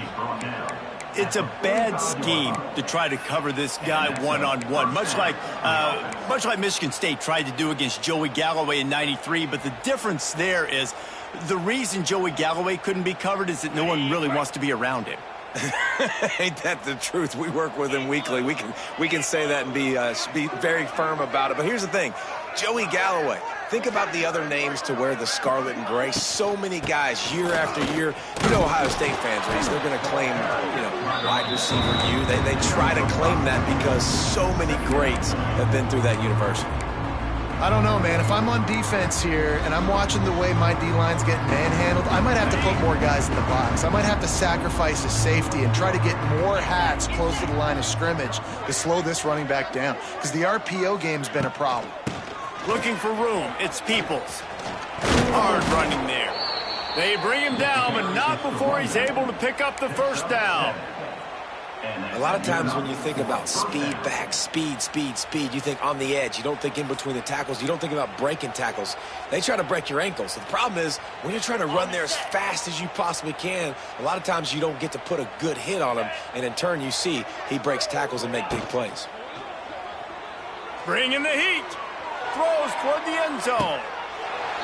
It's a bad scheme to try to cover this guy one-on-one, much like Michigan State tried to do against Joey Galloway in '93. But the difference there is the reason Joey Galloway couldn't be covered is that no one really wants to be around him. Ain't that the truth? We work with him weekly. We can say that and be very firm about it. But here's the thing. Joey Galloway. Think about the other names to wear the scarlet and gray. So many guys year after year. You know Ohio State fans, Reese, they're going to claim, wide receiver U. They try to claim that because so many greats have been through that university. I don't know, man. If I'm on defense here and I'm watching the way my D-line's getting manhandled, I might have to put more guys in the box. I might have to sacrifice a safety and try to get more hats close to the line of scrimmage to slow this running back down, because the RPO game's been a problem. Looking for room. It's Peoples. Hard running there. They bring him down, but not before he's able to pick up the first down. A lot of times when you think about speed back, speed, you think on the edge. You don't think in between the tackles. You don't think about breaking tackles. They try to break your ankles. So the problem is when you're trying to run there as fast as you possibly can, a lot of times you don't get to put a good hit on him, and in turn you see he breaks tackles and make big plays. Bring in the heat. Throws toward the end zone.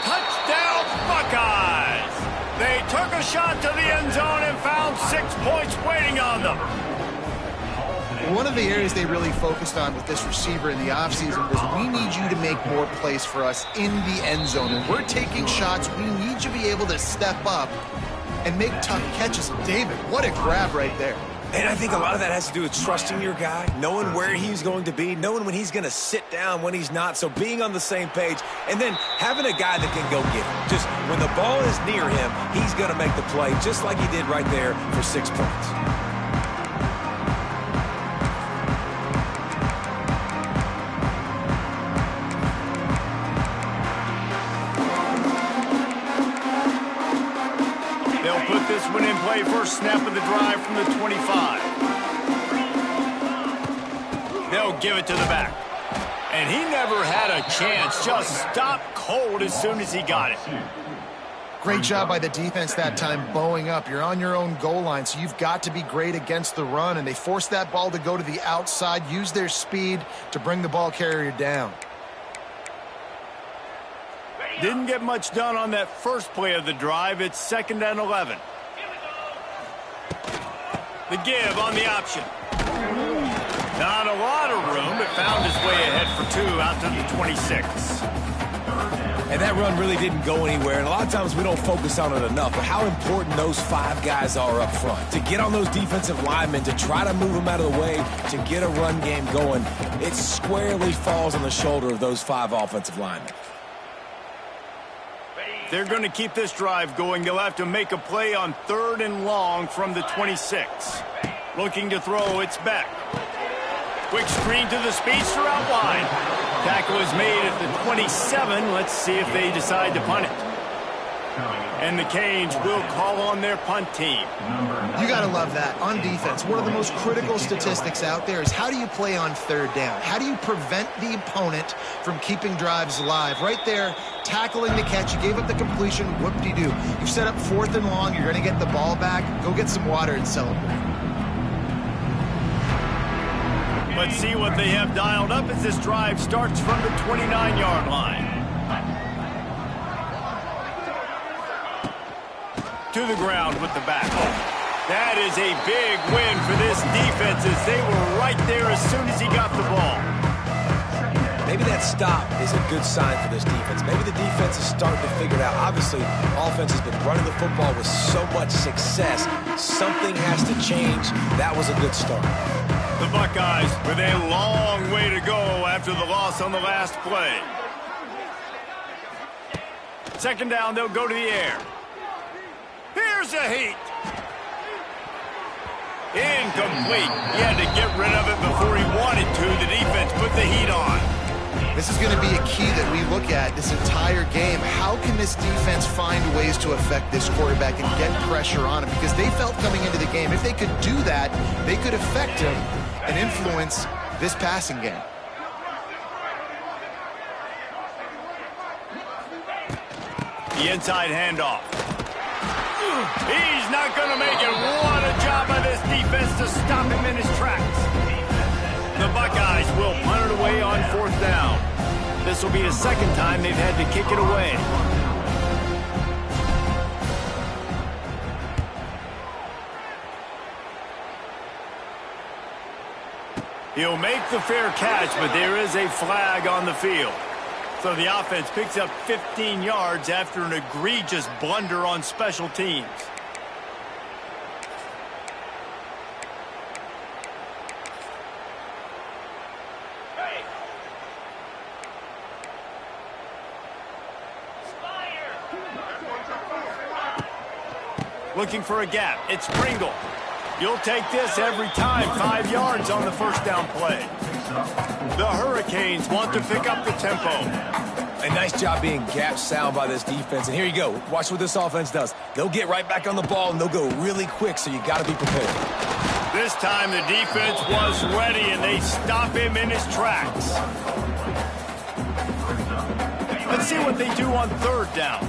Touchdown, Buckeyes! They took a shot to the end zone and found 6 points waiting on them. One of the areas they really focused on with this receiver in the offseason was, we need you to make more plays for us in the end zone. And we're taking shots. We need you to be able to step up and make tough catches. David, what a grab right there. And I think a lot of that has to do with trusting your guy, knowing where he's going to be, knowing when he's going to sit down, when he's not. So being on the same page, and then having a guy that can go get him. Just when the ball is near him, he's going to make the play, just like he did right there for 6 points. This one in play, first snap of the drive from the 25. They'll give it to the back. And he never had a chance, just stopped cold as soon as he got it. Great job by the defense that time, bowing up. You're on your own goal line, so you've got to be great against the run, and they forced that ball to go to the outside, use their speed to bring the ball carrier down. Didn't get much done on that first play of the drive. It's 2nd and 11. The give on the option. Not a lot of room, but found his way ahead for 2 out to the 26. And that run really didn't go anywhere, and a lot of times we don't focus on it enough, but how important those 5 guys are up front. To get on those defensive linemen, to try to move them out of the way, to get a run game going, it squarely falls on the shoulder of those 5 offensive linemen. They're going to keep this drive going. They'll have to make a play on 3rd and long from the 26. Looking to throw, it's Beck. Quick screen to the speedster out wide. Tackle is made at the 27. Let's see if they decide to punt it. And the Canes will call on their punt team. You got to love that. On defense, one of the most critical statistics out there is how do you play on third down? How do you prevent the opponent from keeping drives alive? Right there, tackling the catch. You gave up the completion. Whoop-de-doo. You set up 4th and long. You're going to get the ball back. Go get some water and celebrate. Let's see what they have dialed up as this drive starts from the 29-yard line. To the ground with the back. That is a big win for this defense as they were right there as soon as he got the ball. Maybe that stop is a good sign for this defense. Maybe the defense is starting to figure it out. Obviously, offense has been running the football with so much success. Something has to change. That was a good start. The Buckeyes with a long way to go after the loss on the last play. 2nd down, they'll go to the air. Here's a heat. Incomplete. He had to get rid of it before he wanted to. The defense put the heat on. This is going to be a key that we look at this entire game. How can this defense find ways to affect this quarterback and get pressure on him? Because they felt coming into the game, if they could do that, they could affect him and influence this passing game. The inside handoff. He's not going to make it. What a job by this defense to stop him in his tracks. The Buckeyes will punt it away on 4th down. This will be the 2nd time they've had to kick it away. He'll make the fair catch, but there is a flag on the field. So the offense picks up 15 yards after an egregious blunder on special teams. Looking for a gap. It's Pringle. You'll take this every time. 5 yards on the 1st down play. The Hurricanes want to pick up the tempo. A nice job being gap sound by this defense. And here you go. Watch what this offense does. They'll get right back on the ball, and they'll go really quick, so you got to be prepared. This time the defense was ready, and they stop him in his tracks. Let's see what they do on 3rd down.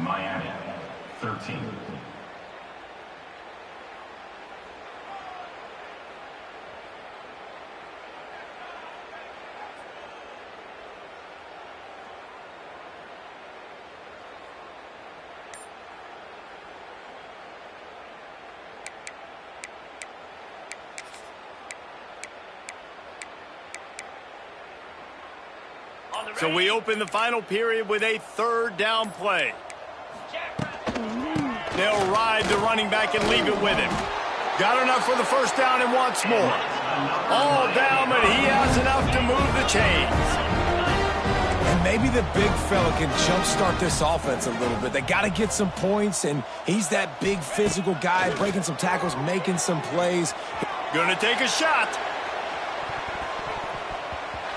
Miami, 13. So we open the final period with a 3rd down play. They'll ride the running back and leave it with him. Got enough for the 1st down and wants more. All down, but he has enough to move the chains. And maybe the big fella can jumpstart this offense a little bit. They got to get some points, and he's that big physical guy, breaking some tackles, making some plays. Gonna take a shot.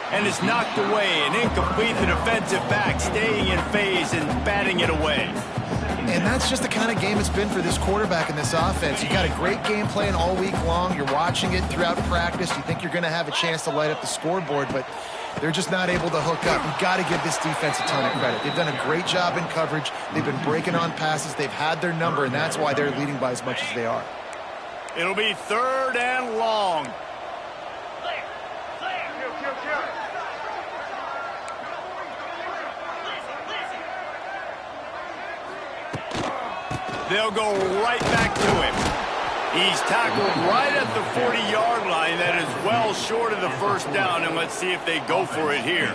And it's knocked away and incomplete. The defensive back staying in phase and batting it away. And that's just the kind of game it's been for this quarterback in this offense. You got a great game plan all week long. You're watching it throughout practice. You think you're going to have a chance to light up the scoreboard, but they're just not able to hook up. You've got to give this defense a ton of credit. They've done a great job in coverage. They've been breaking on passes. They've had their number, and that's why they're leading by as much as they are. It'll be 3rd and long. They'll go right back to him. He's tackled right at the 40-yard line. That is well short of the 1st down, and let's see if they go for it here.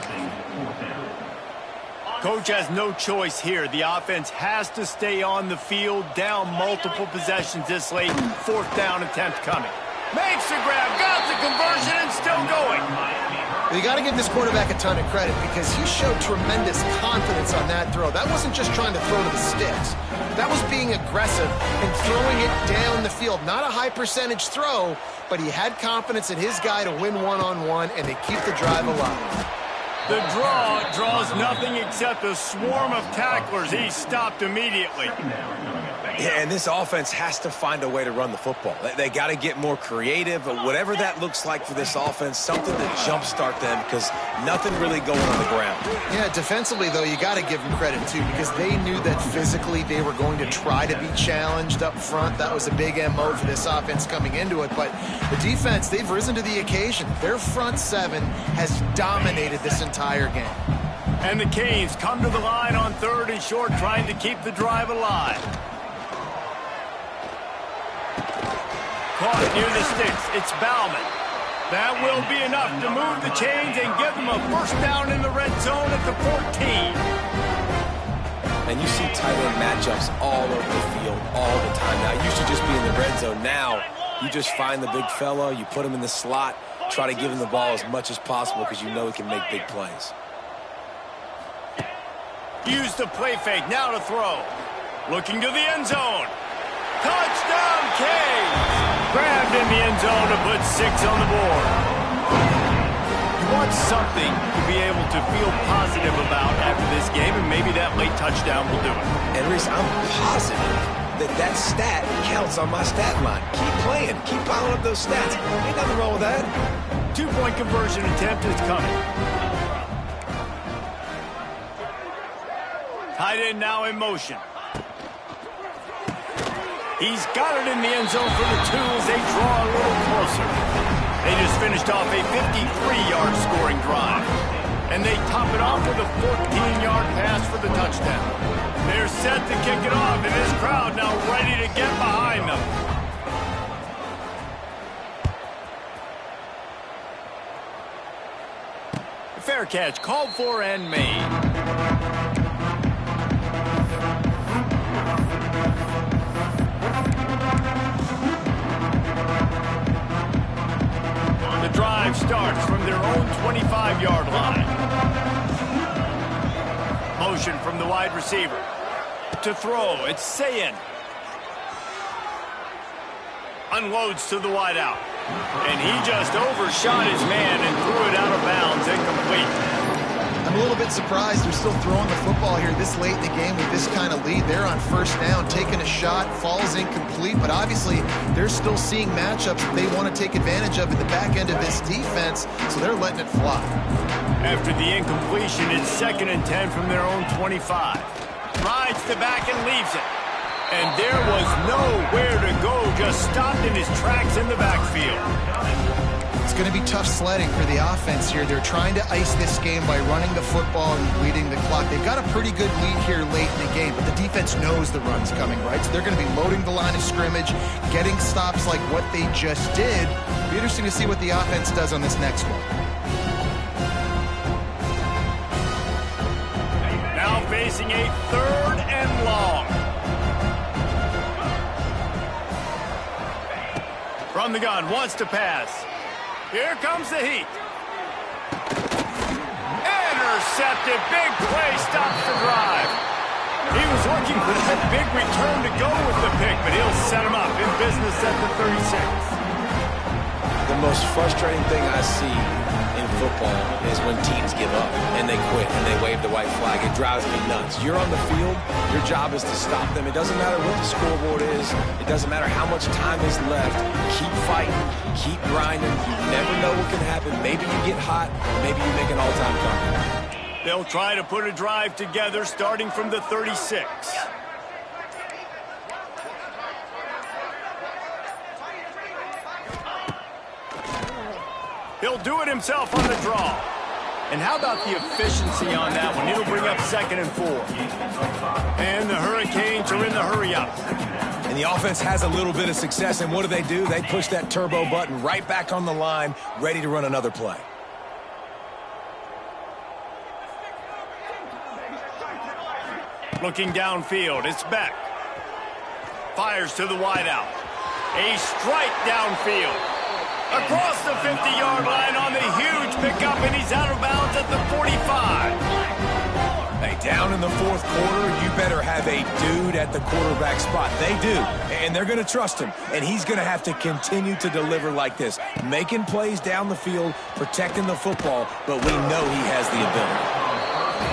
Coach has no choice here. The offense has to stay on the field, down multiple possessions this late. 4th down attempt coming. Makes the grab, got the conversion, and still going. You got to give this quarterback a ton of credit because he showed tremendous confidence on that throw. That wasn't just trying to throw to the sticks. That was being aggressive and throwing it down the field. Not a high percentage throw, but he had confidence in his guy to win one-on-one, and they keep the drive alive. The draw draws nothing except a swarm of tacklers. He's stopped immediately. Yeah, and this offense has to find a way to run the football. They got to get more creative, but whatever that looks like for this offense, something to jumpstart them because nothing really going on the ground. Yeah, defensively, though, you got to give them credit, too, because they knew that physically they were going to try to be challenged up front. That was a big MO for this offense coming into it. But the defense, they've risen to the occasion. Their front seven has dominated this entire game. And the Canes come to the line on 3rd and short, trying to keep the drive alive. Caught near the sticks. It's Bauman. That will be enough to move the chains and give them a first down in the red zone at the 14. And you see tight end matchups all over the field all the time. Now, it used to just be in the red zone. Now, you just find the big fella, you put him in the slot, try to give him the ball as much as possible because you know he can make big plays. Use the play fake. Now to throw. Looking to the end zone. Touchdown, Canes! Grabbed in the end zone to put 6 on the board. You want something to be able to feel positive about after this game, and maybe that late touchdown will do it. And, Reese, I'm positive that stat counts on my stat line. Keep playing. Keep piling up those stats. Ain't nothing wrong with that. 2-point conversion attempt is coming. Tight end now in motion. He's got it in the end zone for the 2 as they draw a little closer. They just finished off a 53-yard scoring drive. And they top it off with a 14-yard pass for the touchdown. They're set to kick it off, and this crowd now ready to get behind them. Fair catch called for and made. The drive starts from their own 25-yard line. Motion from the wide receiver. To throw, it's Sayin. Unloads to the wideout. And he just overshot his man and threw it out of bounds, incomplete. I'm a little bit surprised they're still throwing the football here this late in the game with this kind of lead. They're on first down, taking a shot, falls incomplete, but obviously they're still seeing matchups that they want to take advantage of in the back end of this defense, so they're letting it fly. After the incompletion, it's 2nd and 10 from their own 25. Rides the back and leaves it. And there was nowhere to go, just stopped in his tracks in the backfield. It's going to be tough sledding for the offense here. They're trying to ice this game by running the football and leading the clock. They've got a pretty good lead here late in the game, but the defense knows the run's coming, right? So they're going to be loading the line of scrimmage, getting stops like what they just did. It'll be interesting to see what the offense does on this next one. Now facing a 3rd and long. From the gun, wants to pass. Here comes the heat. Intercepted. Big play stops the drive. He was looking for that big return to go with the pick, but he'll set him up in business at the 36. The most frustrating thing I see in football is when teams give up and they quit and they wave the white flag. It drives me nuts. You're on the field. Your job is to stop them. It doesn't matter what the scoreboard is. It doesn't matter how much time is left. Keep fighting. Keep grinding. You never know what can happen. Maybe you get hot. Maybe you make an all-time comeback. They'll try to put a drive together starting from the 36. He'll do it himself on the draw. And how about the efficiency on that one? It'll bring up 2nd and 4. And the Hurricanes are in the hurry-up. And the offense has a little bit of success, and what do? They push that turbo button right back on the line, ready to run another play. Looking downfield, it's Beck. Fires to the wideout. A strike downfield. Across the 50-yard line on the huge pickup, and he's out of bounds at the 45. Hey, down in the fourth quarter, you better have a dude at the quarterback spot. They do, and they're going to trust him, and he's going to have to continue to deliver like this, making plays down the field, protecting the football, but we know he has the ability.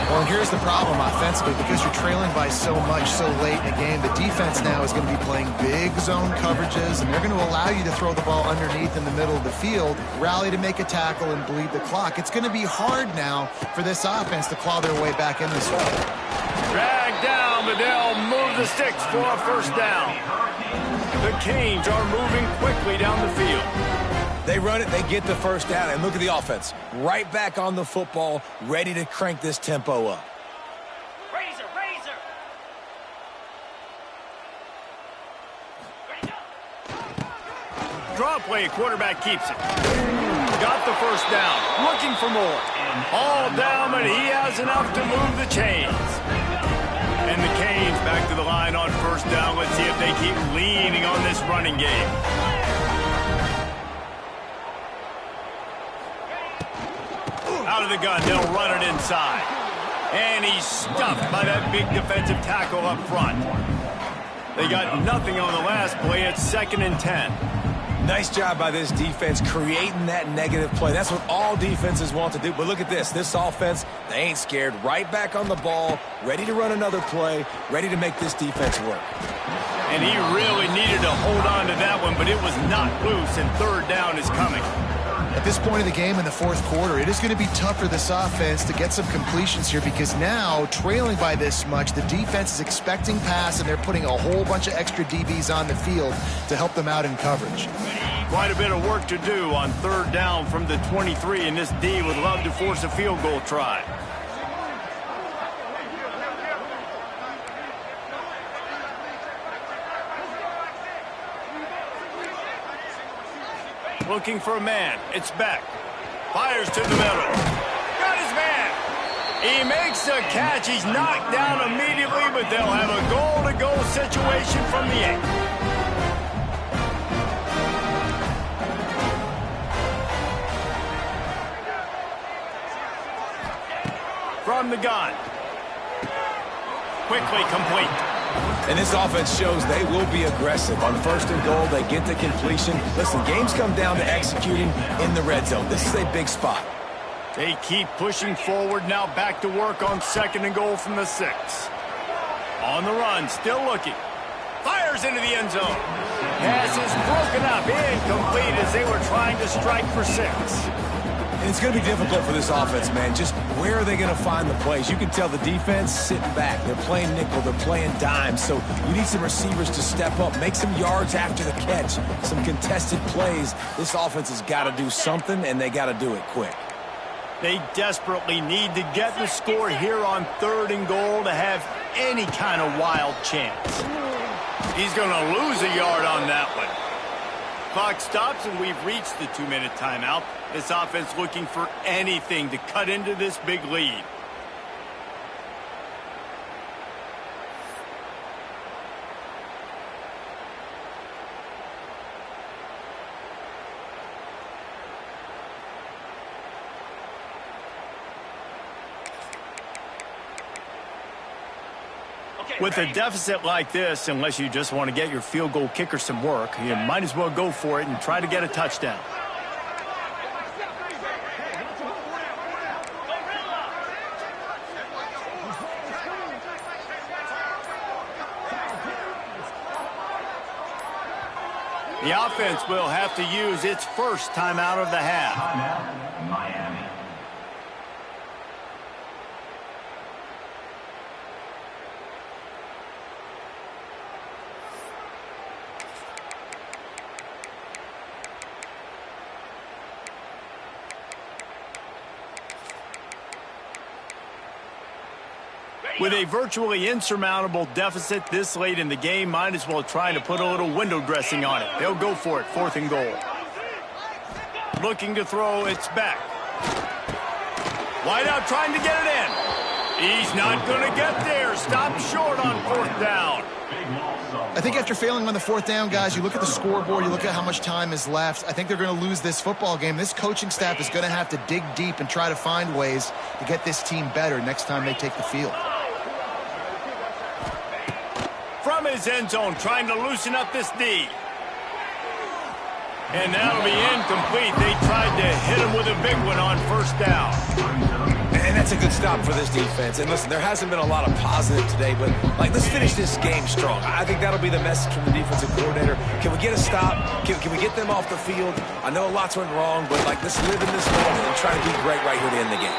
Well, here's the problem offensively. Because you're trailing by so much so late in the game, the defense now is going to be playing big zone coverages, and they're going to allow you to throw the ball underneath in the middle of the field, rally to make a tackle, and bleed the clock. It's going to be hard now for this offense to claw their way back in this one. Dragged down, but they'll move the sticks for a first down. The Canes are moving quickly down the field. They run it, they get the first down, and look at the offense. Right back on the football, ready to crank this tempo up. Razor, razor. Ready, go. Draw play, quarterback keeps it. Got the first down, looking for more. All down, but he has enough to move the chains. And the Canes back to the line on first down. Let's see if they keep leaning on this running game. Out of the gun, they'll run it inside. And he's stuffed by that big defensive tackle up front. They got nothing on the last play. It's 2nd and 10. Nice job by this defense creating that negative play. That's what all defenses want to do. But look at this. This offense, they ain't scared. Right back on the ball, ready to run another play, ready to make this defense work. And he really needed to hold on to that one, but it was not loose, and third down is coming. At this point of the game in the fourth quarter, it is going to be tough for this offense to get some completions here, because now, trailing by this much, the defense is expecting pass, and they're putting a whole bunch of extra DBs on the field to help them out in coverage. Quite a bit of work to do on third down from the 23, and this D would love to force a field goal try. Looking for a man. It's Beck. Fires to the middle. Got his man. He makes a catch. He's knocked down immediately, but they'll have a goal-to-goal situation from the 8. From the gun. Quickly complete. And this offense shows they will be aggressive. On 1st and goal, they get the completion. Listen, games come down to executing in the red zone. This is a big spot. They keep pushing forward, now back to work on 2nd and goal from the 6. On the run, still looking. Fires into the end zone. Pass is broken up, incomplete as they were trying to strike for 6. And it's going to be difficult for this offense, man. Just where are they going to find the plays? You can tell the defense sitting back. They're playing nickel. They're playing dime. So you need some receivers to step up, make some yards after the catch, some contested plays. This offense has got to do something, and they got to do it quick. They desperately need to get the score here on 3rd and goal to have any kind of wild chance. He's going to lose a yard on that one. Clock stops, and we've reached the 2-minute timeout. This offense looking for anything to cut into this big lead. With a deficit like this, unless you just want to get your field goal kicker some work, you might as well go for it and try to get a touchdown. The offense will have to use its first timeout of the half. Timeout, Miami. With a virtually insurmountable deficit this late in the game, might as well try to put a little window dressing on it. They'll go for it, 4th and goal. Looking to throw, it's back. Wide out trying to get it in. He's not going to get there. Stop short on 4th down. Big loss of I think after failing on the fourth down, guys, you look at the scoreboard, you look at how much time is left. I think they're going to lose this football game. This coaching staff is going to have to dig deep and try to find ways to get this team better next time they take the field. From his end zone, trying to loosen up this D. And that'll be incomplete. They tried to hit him with a big one on first down. And that's a good stop for this defense. And listen, there hasn't been a lot of positive today, but let's finish this game strong. I think that'll be the message from the defensive coordinator. Can we get a stop? Can we get them off the field? I know lots went wrong, but let's live in this moment and try to be great right here to end the game.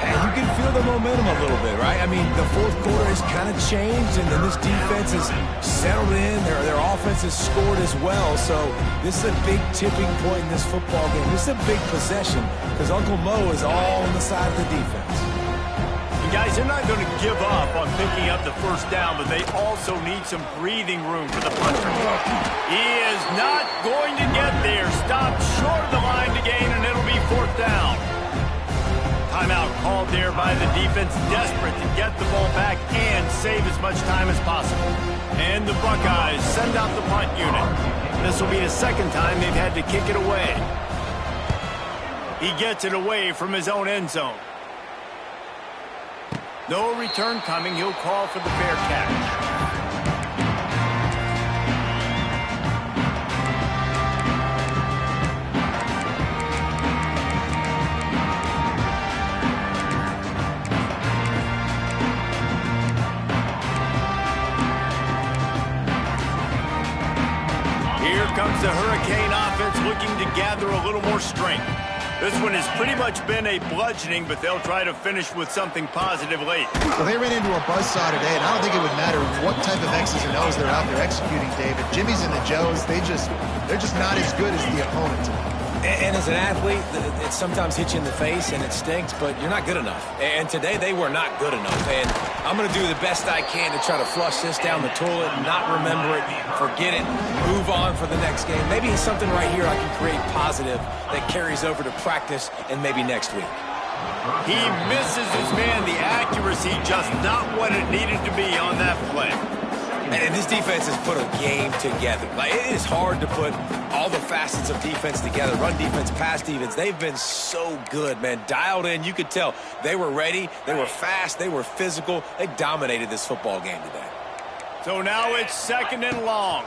And you can feel the momentum a little bit, right? I mean, the fourth quarter has kind of changed, and then this defense has settled in. Their offense has scored as well. So this is a big tipping point in this football game. This is a big possession because Uncle Mo is all on the side of the defense. And guys, they're not going to give up on picking up the first down, but they also need some breathing room for the punter. He is not going to get there. Stopped short of the line to gain, and it'll be fourth down. Timeout called there by the defense, desperate to get the ball back and save as much time as possible. And the Buckeyes send out the punt unit. This will be the second time they've had to kick it away. He gets it away from his own end zone. No return coming. He'll call for the fair catch. Here comes the Hurricane offense looking to gather a little more strength. This one has pretty much been a bludgeoning, but they'll try to finish with something positive late. Well, they ran into a buzzsaw today, and I don't think it would matter what type of X's and O's they're out there executing, David. Jimmy's and the Joes, they're just not as good as the opponent. And as an athlete, it sometimes hits you in the face and it stinks, but you're not good enough. And today they were not good enough. And I'm going to do the best I can to try to flush this down the toilet, not remember it, forget it, move on for the next game. Maybe something right here I can create positive that carries over to practice and maybe next week. He misses his man. The accuracy just not what it needed to be on that play. And this defense has put a game together. It is hard to put all the facets of defense together. Run defense, pass defense. They've been so good, man. Dialed in. You could tell they were ready. They were fast. They were physical. They dominated this football game today. So now it's second and long.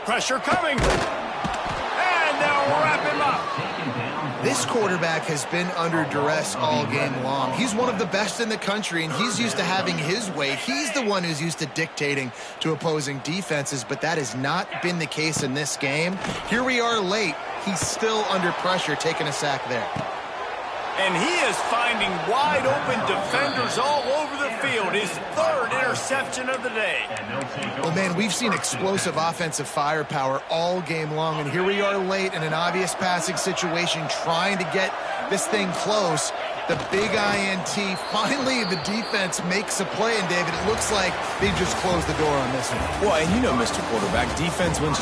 Pressure coming. And they'll wrap him up. This quarterback has been under duress all game long. He's one of the best in the country, and he's used to having his way. He's the one who's used to dictating to opposing defenses, but that has not been the case in this game. Here we are late. He's still under pressure, taking a sack there. And he is finding wide-open defenders all over the field. His third interception of the day. Well, man, we've seen explosive offensive firepower all game long, and here we are late in an obvious passing situation trying to get this thing close. The big INT. Finally, the defense makes a play, and David, it looks like they just closed the door on this one. Well, and you know, Mr. Quarterback, defense wins